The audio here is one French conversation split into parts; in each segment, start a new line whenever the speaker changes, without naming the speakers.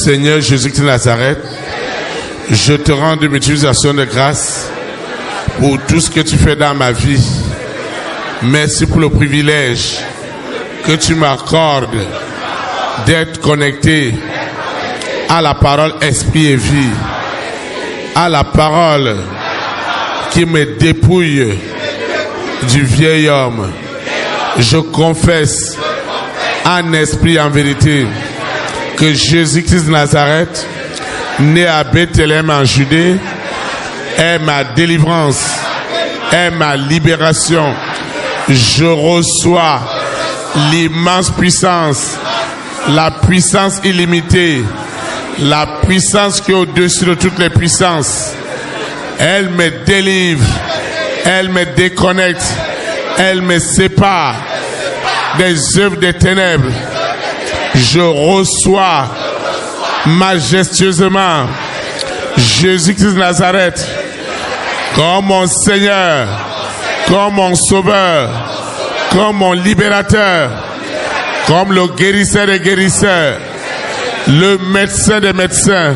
Seigneur Jésus-Christ de Nazareth, je te rends de multiplication de grâce pour tout ce que tu fais dans ma vie. Merci pour le privilège que tu m'accordes d'être connecté à la parole esprit et vie, à la parole qui me dépouille du vieil homme. Je confesse en esprit et en vérité que Jésus-Christ de Nazareth, né à Bethléem en Judée, est ma délivrance, est ma libération. Je reçois l'immense puissance, la puissance illimitée, la puissance qui est au-dessus de toutes les puissances. Elle me délivre, elle me déconnecte, elle me sépare des œuvres des ténèbres. Je reçois majestueusement Jésus-Christ de Nazareth comme mon Seigneur, comme mon Sauveur, comme mon Libérateur, comme le guérisseur des guérisseurs, le médecin des médecins,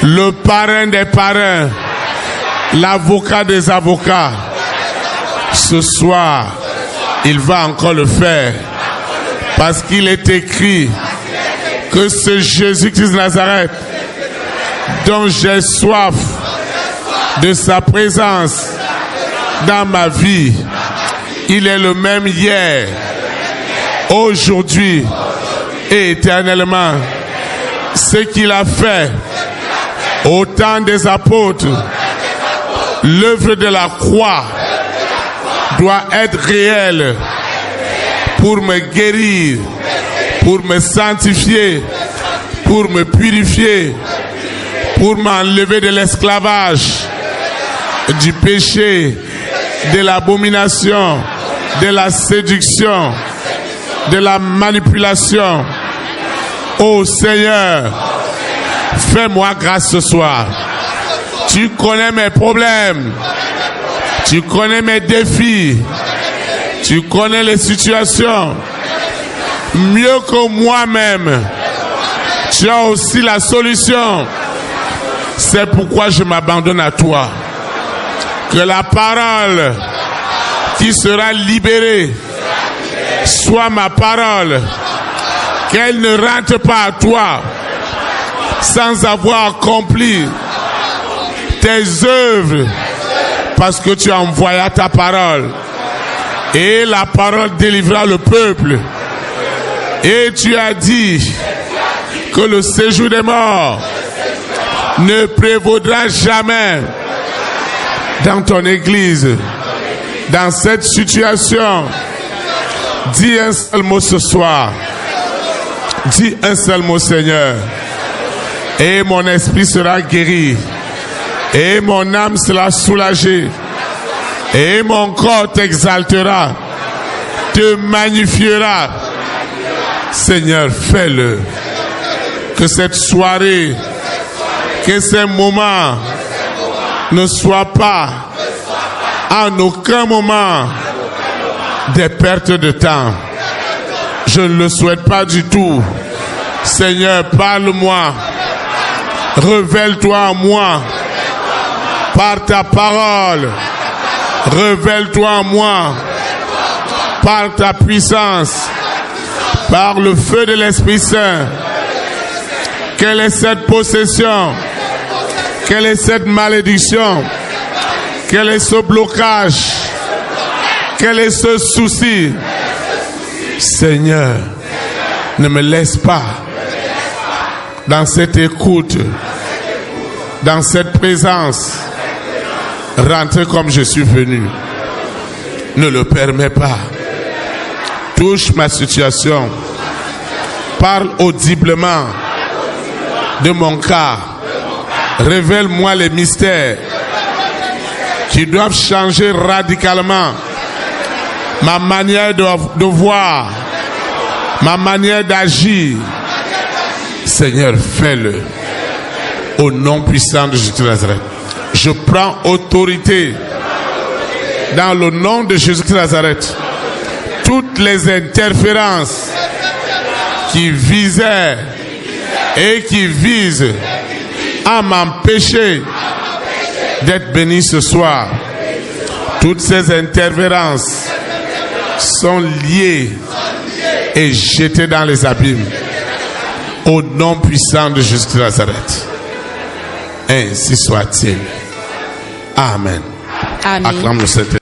le parrain des parrains, l'avocat des avocats. Ce soir, il va encore le faire, parce qu'il est écrit que ce Jésus-Christ de Nazareth, dont j'ai soif de sa présence dans ma vie, il est le même hier, aujourd'hui et éternellement. Ce qu'il a fait au temps des apôtres, l'œuvre de la croix doit être réelle pour me guérir, pour me sanctifier, pour me purifier, pour m'enlever de l'esclavage, du péché, de l'abomination, de la séduction, de la manipulation. Oh Seigneur, fais-moi grâce ce soir. Tu connais mes problèmes, tu connais mes défis, tu connais les situations mieux que moi-même. Tu as aussi la solution. C'est pourquoi je m'abandonne à toi. Que la parole qui sera libérée soit ma parole. Qu'elle ne rentre pas à toi sans avoir accompli tes œuvres, parce que tu as envoyé ta parole. Et la parole délivrera le peuple. Et tu as dit que le séjour des morts ne prévaudra jamais dans ton église. Dans cette situation, dis un seul mot ce soir. Dis un seul mot, Seigneur. Et mon esprit sera guéri. Et mon âme sera soulagée. Et mon corps t'exaltera, te magnifiera. Seigneur, fais-le. Que cette soirée, que ces moments ne soient pas en aucun moment des pertes de temps. Je ne le souhaite pas du tout. Seigneur, parle-moi. Révèle-toi en moi par ta parole. Révèle-toi en moi par ta puissance, par le feu de l'Esprit Saint. Quelle est cette possession? Quelle est cette malédiction? Quel est ce blocage? Quel est ce souci? Seigneur, ne me laisse pas dans cette écoute, dans cette présence, rentrer comme je suis venu. Ne le permets pas. Touche ma situation. Parle audiblement de mon cas. Révèle-moi les mystères qui doivent changer radicalement ma manière de voir, ma manière d'agir. Seigneur, fais-le. Au nom puissant de Jésus de Nazareth. Je prends autorité dans le nom de Jésus de Nazareth. Toutes les interférences qui visaient et qui vise à m'empêcher d'être béni ce soir. Toutes ces interférences sont liées et jetées dans les abîmes au nom puissant de Jésus de Nazareth. Ainsi soit-il. Amen.
Amen.
Acclame le Saint-Esprit.